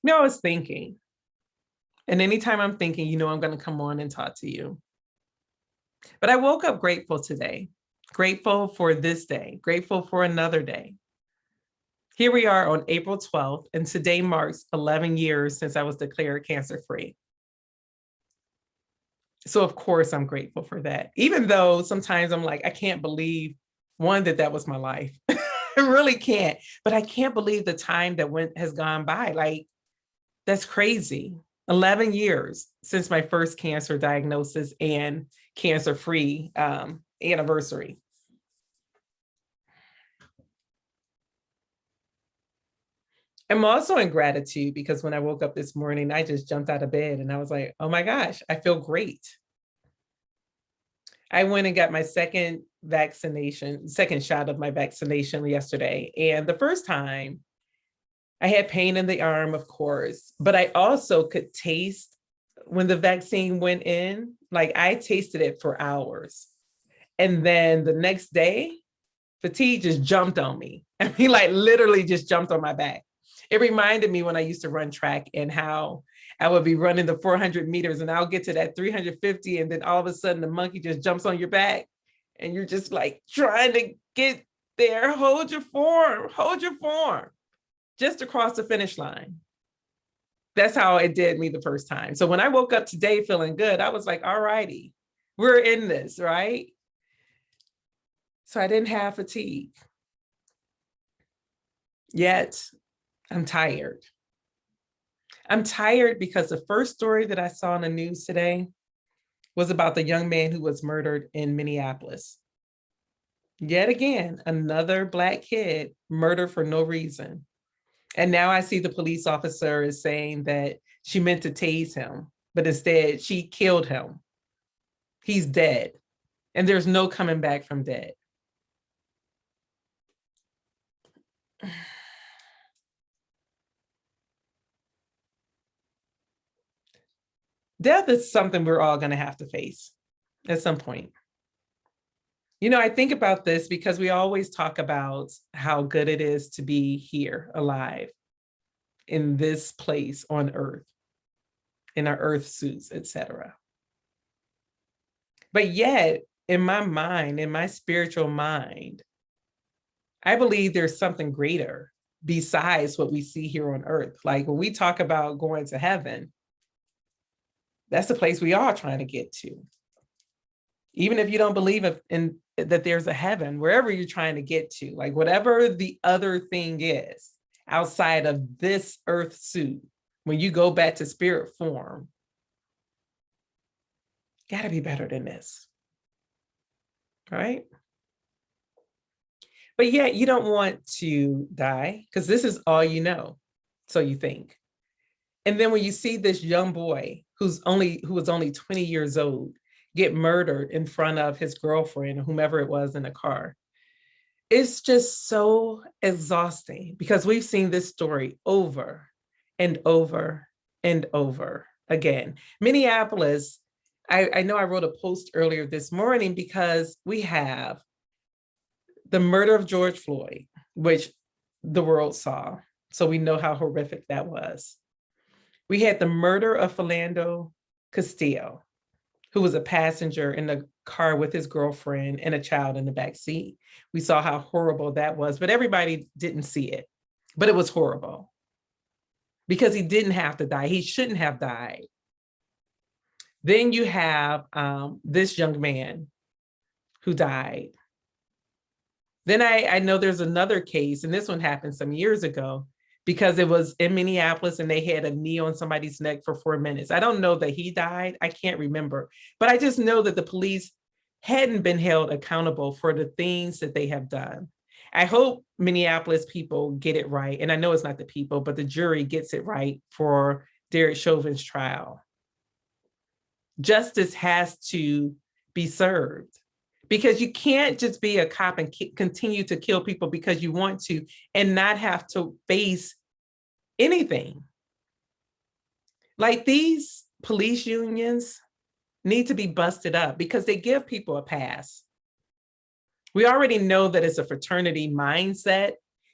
I was thinking, and anytime I'm thinking, I'm going to come on and talk to you. But I woke up grateful today, grateful for this day, grateful for another day. Here we are on April 12th, and today marks 11 years since I was declared cancer-free. So of course I'm grateful for that, even though sometimes I'm like, I can't believe, one, that was my life. I really can't, but I can't believe the time that has gone by. Like, that's crazy. 11 years since my first cancer diagnosis and cancer-free anniversary. I'm also in gratitude because when I woke up this morning, I just jumped out of bed and I was like, oh my gosh, I feel great. I went and got my second shot of my vaccination yesterday. And the first time I had pain in the arm, of course, but I also could taste when the vaccine went in, like I tasted it for hours. And then the next day, fatigue just jumped on me. I mean, like literally just jumped on my back. It reminded me when I used to run track and how I would be running the 400 meters and I'll get to that 350 and then all of a sudden the monkey just jumps on your back and you're just like trying to get there. Hold your form, just to cross the finish line. That's how it did me the first time. So when I woke up today feeling good, I was like, all righty, we're in this, right? So I didn't have fatigue. Yet I'm tired. I'm tired because the first story that I saw in the news today was about the young man who was murdered in Minneapolis. Yet again, another Black kid murdered for no reason. And now I see the police officer is saying that she meant to tase him, but instead she killed him. He's dead. And there's no coming back from dead. Death is something we're all going to have to face at some point. I think about this because we always talk about how good it is to be here alive in this place on earth, in our earth suits, etc. But yet, in my mind, in my spiritual mind, I believe there's something greater besides what we see here on earth. Like when we talk about going to heaven, that's the place we are trying to get to. Even if you don't believe that there's a heaven, wherever you're trying to get to, like whatever the other thing is outside of this earth suit, when you go back to spirit form, gotta be better than this, right? But yet you don't want to die because this is all you know, so you think. And then when you see this young boy who was only 20 years old get murdered in front of his girlfriend or whomever it was in a car, it's just so exhausting because we've seen this story over and over and over again. Minneapolis, I know I wrote a post earlier this morning because we have the murder of George Floyd, which the world saw. So we know how horrific that was. We had the murder of Philando Castillo, who was a passenger in the car with his girlfriend and a child in the back seat. We saw how horrible that was, but everybody didn't see it. But it was horrible because he didn't have to die. He shouldn't have died. Then you have this young man who died. Then I know there's another case, and this one happened some years ago because it was in Minneapolis and they had a knee on somebody's neck for 4 minutes. I don't know that he died. I can't remember, but I just know that the police hadn't been held accountable for the things that they have done. I hope Minneapolis people get it right. And I know it's not the people, but the jury gets it right for Derek Chauvin's trial. Justice has to be served because you can't just be a cop and continue to kill people because you want to and not have to face anything. Like these police unions need to be busted up because they give people a pass. We already know that it's a fraternity mindset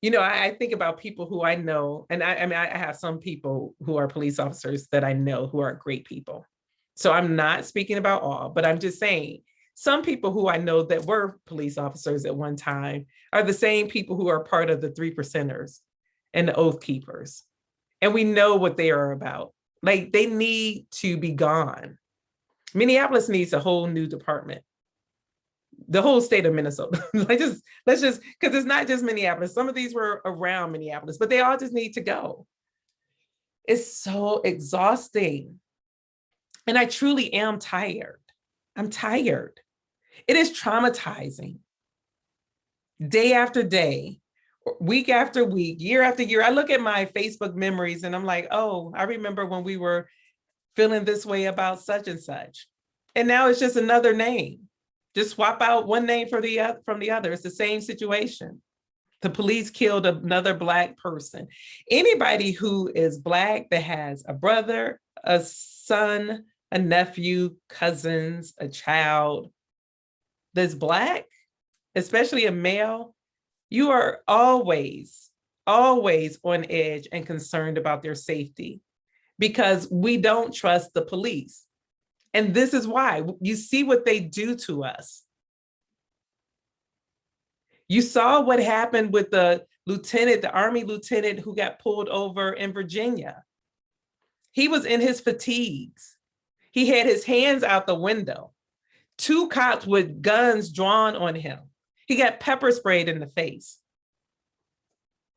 I think about people who I know, and I mean, I have some people who are police officers that I know who are great people. So I'm not speaking about all, but I'm just saying some people who I know that were police officers at one time are the same people who are part of the 3%ers and the Oath Keepers. And we know what they are about. Like, they need to be gone. Minneapolis needs a whole new department. The whole state of Minnesota. Let's just, because it's not just Minneapolis. Some of these were around Minneapolis, but they all just need to go. It's so exhausting. And I truly am tired. I'm tired. It is traumatizing. Day after day, week after week, year after year. I look at my Facebook memories and I'm like, oh, I remember when we were feeling this way about such and such. And now it's just another name. Just swap out one name from the other. It's the same situation. The police killed another Black person. Anybody who is Black that has a brother, a son, a nephew, cousins, a child that's Black, especially a male, you are always on edge and concerned about their safety because we don't trust the police. And this is why. You see what they do to us. You saw what happened with the Army lieutenant who got pulled over in Virginia. He was in his fatigues. He had his hands out the window. 2 cops with guns drawn on him. He got pepper sprayed in the face.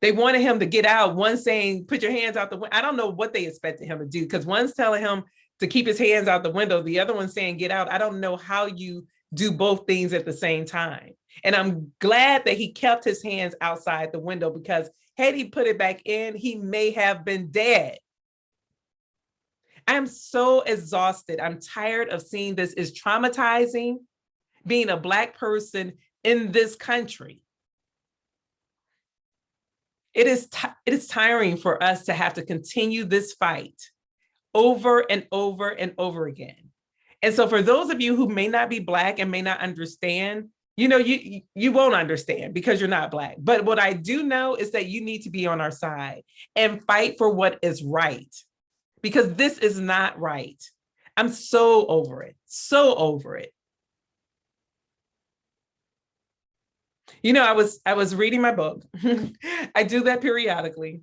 They wanted him to get out. One saying, put your hands out the window. I don't know what they expected him to do, because one's telling him to keep his hands out the window. The other one's saying, get out. I don't know how you do both things at the same time. And I'm glad that he kept his hands outside the window, because had he put it back in, he may have been dead. I'm so exhausted. I'm tired of seeing this. It's traumatizing being a Black person in this country. It is tiring for us to have to continue this fight over and over and over again. And so for those of you who may not be Black and may not understand, you won't understand because you're not Black. But what I do know is that you need to be on our side and fight for what is right, because this is not right. I'm so over it, so over it. I was reading my book. I do that periodically.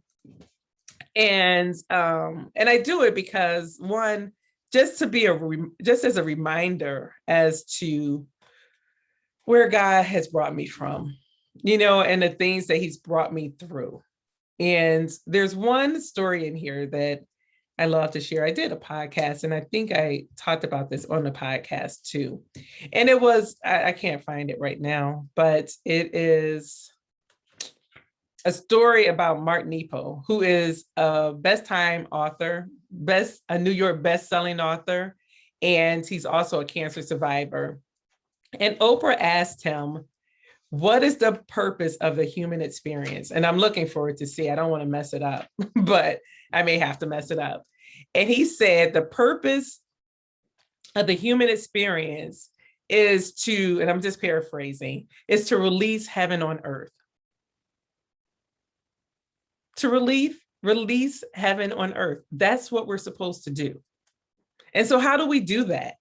And I do it because, one, just as a reminder as to where God has brought me from, and the things that he's brought me through. And there's one story in here that I love to share. I did a podcast, and I think I talked about this on the podcast too. And it was, I can't find it right now, but it is a story about Mark Nepo, who is a best-time author, a New York best-selling author, and he's also a cancer survivor. And Oprah asked him, what is the purpose of the human experience? And I'm looking forward to see, I don't want to mess it up, but I may have to mess it up. And he said, the purpose of the human experience is to, and I'm just paraphrasing, is to release heaven on earth. To release heaven on earth. That's what we're supposed to do. And so how do we do that?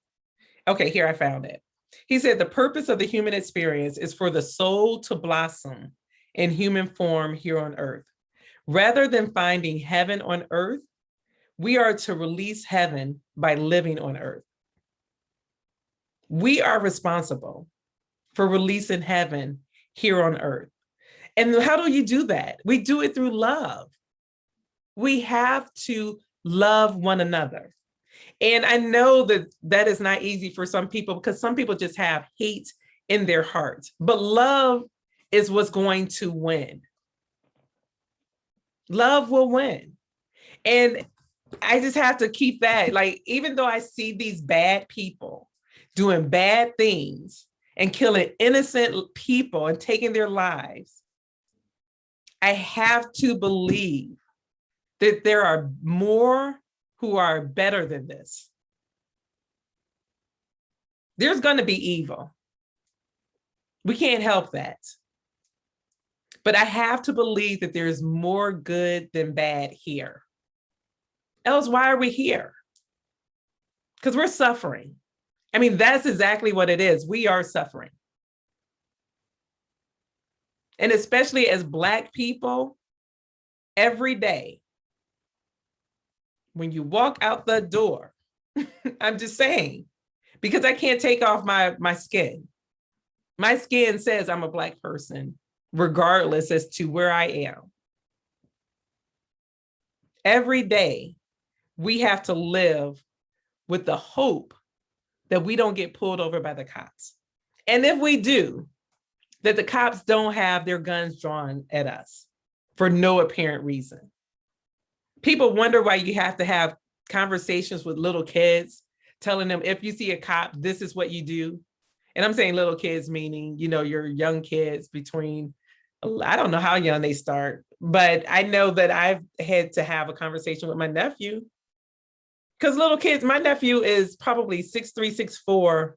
Okay, here I found it. He said, the purpose of the human experience is for the soul to blossom in human form here on earth. Rather than finding heaven on earth, we are to release heaven by living on earth. We are responsible for releasing heaven here on earth. And how do you do that? We do it through love. We have to love one another. And I know that that is not easy for some people, because some people just have hate in their hearts. But love is what's going to win. Love will win. And I just have to keep that, like, even though I see these bad people doing bad things and killing innocent people and taking their lives, I have to believe that there are more who are better than this. There's going to be evil. We can't help that. But I have to believe that there's more good than bad here. Else, why are we here? Because we're suffering. I mean, that's exactly what it is. We are suffering. And especially as Black people, every day, when you walk out the door, I'm just saying, because I can't take off my skin. My skin says I'm a Black person, regardless as to where I am. Every day, we have to live with the hope that we don't get pulled over by the cops. And if we do, that the cops don't have their guns drawn at us for no apparent reason. People wonder why you have to have conversations with little kids, telling them, if you see a cop, this is what you do. And I'm saying little kids, meaning, your young kids between, I don't know how young they start, but I know that I've had to have a conversation with my nephew. Because little kids, my nephew is probably 6'3", 6'4",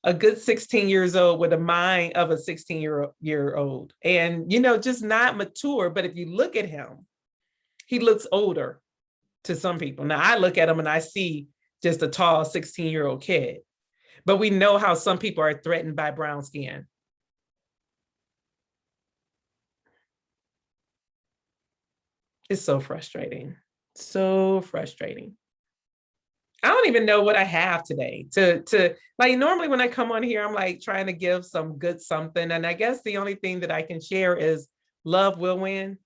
a good 16 years old with a mind of a 16-year-old. And, just not mature. But if you look at him, he looks older to some people. Now, I look at him and I see just a tall 16-year-old kid. But we know how some people are threatened by brown skin. It's so frustrating. So frustrating. I don't even know what I have today to like. Normally when I come on here, I'm like trying to give some good something. And I guess the only thing that I can share is love will win.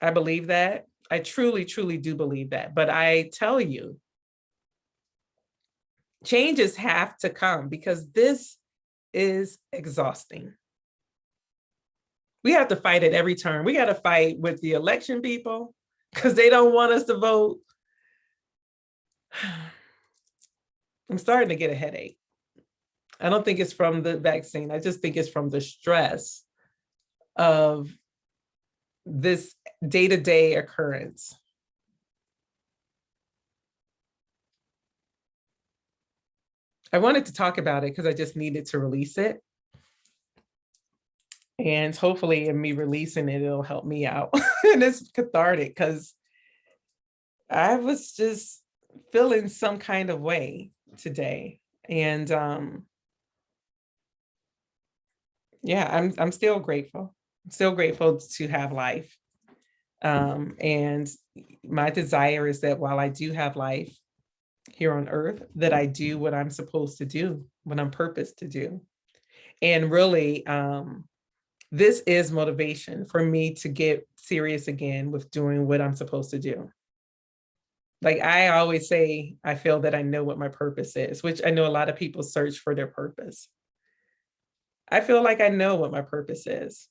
I believe that. I truly, truly do believe that. But I tell you, changes have to come because this is exhausting. We have to fight at every turn. We got to fight with the election people because they don't want us to vote. I'm starting to get a headache. I don't think it's from the vaccine. I just think it's from the stress of this day-to-day occurrence. I wanted to talk about it because I just needed to release it. And hopefully in me releasing it, it'll help me out. And it's cathartic because I was just feeling some kind of way today. And yeah, I'm still grateful. I'm still grateful to have life. And my desire is that while I do have life here on earth, that I do what I'm supposed to do, what I'm purposed to do. And really, this is motivation for me to get serious again with doing what I'm supposed to do. Like I always say, I feel that I know what my purpose is, which I know a lot of people search for their purpose. I feel like I know what my purpose is.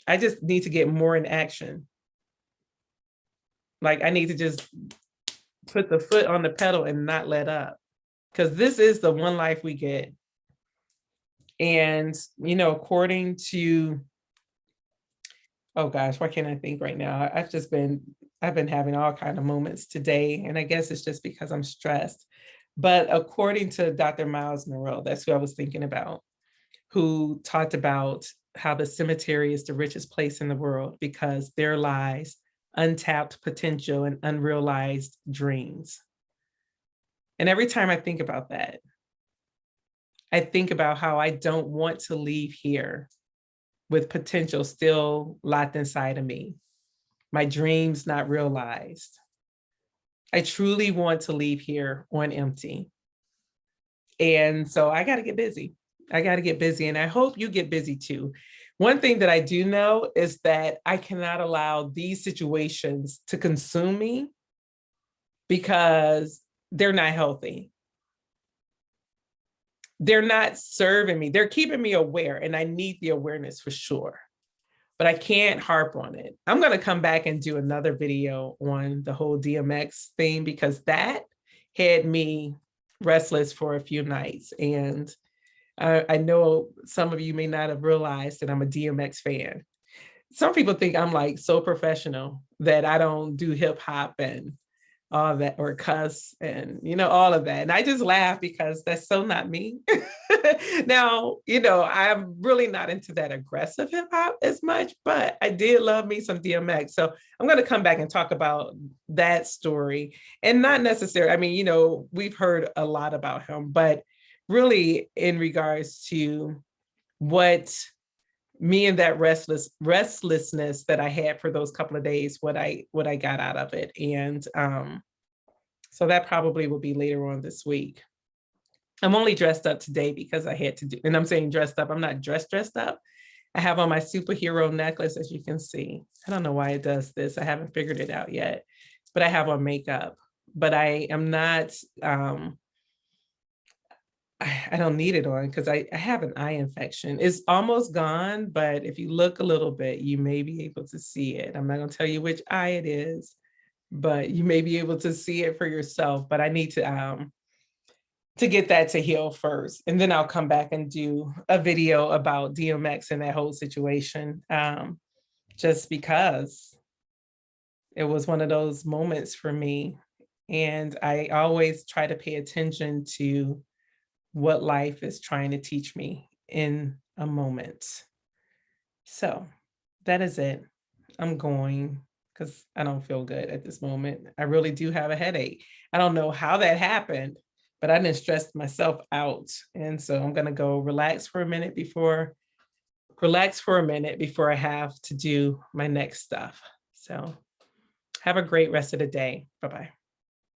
I just need to get more in action. Like I need to just put the foot on the pedal and not let up, because this is the one life we get. And, according to, oh gosh, why can't I think right now? I've been having all kind of moments today, and I guess it's just because I'm stressed. But according to Dr. Miles Monroe, that's who I was thinking about, who talked about how the cemetery is the richest place in the world because there lies untapped potential and unrealized dreams. And every time I think about that, I think about how I don't want to leave here with potential still locked inside of me, my dreams not realized. I truly want to leave here on empty. And so I got to get busy. I got to get busy. And I hope you get busy too. One thing that I do know is that I cannot allow these situations to consume me because they're not healthy. They're not serving me. They're keeping me aware, and I need the awareness for sure, but I can't harp on it. I'm going to come back and do another video on the whole DMX thing because that had me restless for a few nights. And I know some of you may not have realized that I'm a DMX fan. Some people think I'm like so professional that I don't do hip hop and all that, or cuss and, all of that. And I just laugh because that's so not me. Now, I'm really not into that aggressive hip hop as much, but I did love me some DMX. So I'm going to come back and talk about that story, and not necessarily, I mean, we've heard a lot about him, but really in regards to what me and that restlessness that I had for those couple of days, what I got out of it. And so that probably will be later on this week. I'm only dressed up today because I had to do, and I'm saying dressed up, I'm not dressed up. I have on my superhero necklace, as you can see. I don't know why it does this. I haven't figured it out yet, but I have on makeup. But I am not, I don't need it on because I have an eye infection. It's almost gone, but if you look a little bit, you may be able to see it. I'm not going to tell you which eye it is, but you may be able to see it for yourself. But I need to get that to heal first, and then I'll come back and do a video about DMX and that whole situation. Just because it was one of those moments for me, and I always try to pay attention to what life is trying to teach me in a moment. So that is it. I'm going because I don't feel good at this moment. I really do have a headache. I don't know how that happened, but I didn't stress myself out. And so I'm going to go relax for a minute before I have to do my next stuff. So have a great rest of the day. Bye-bye.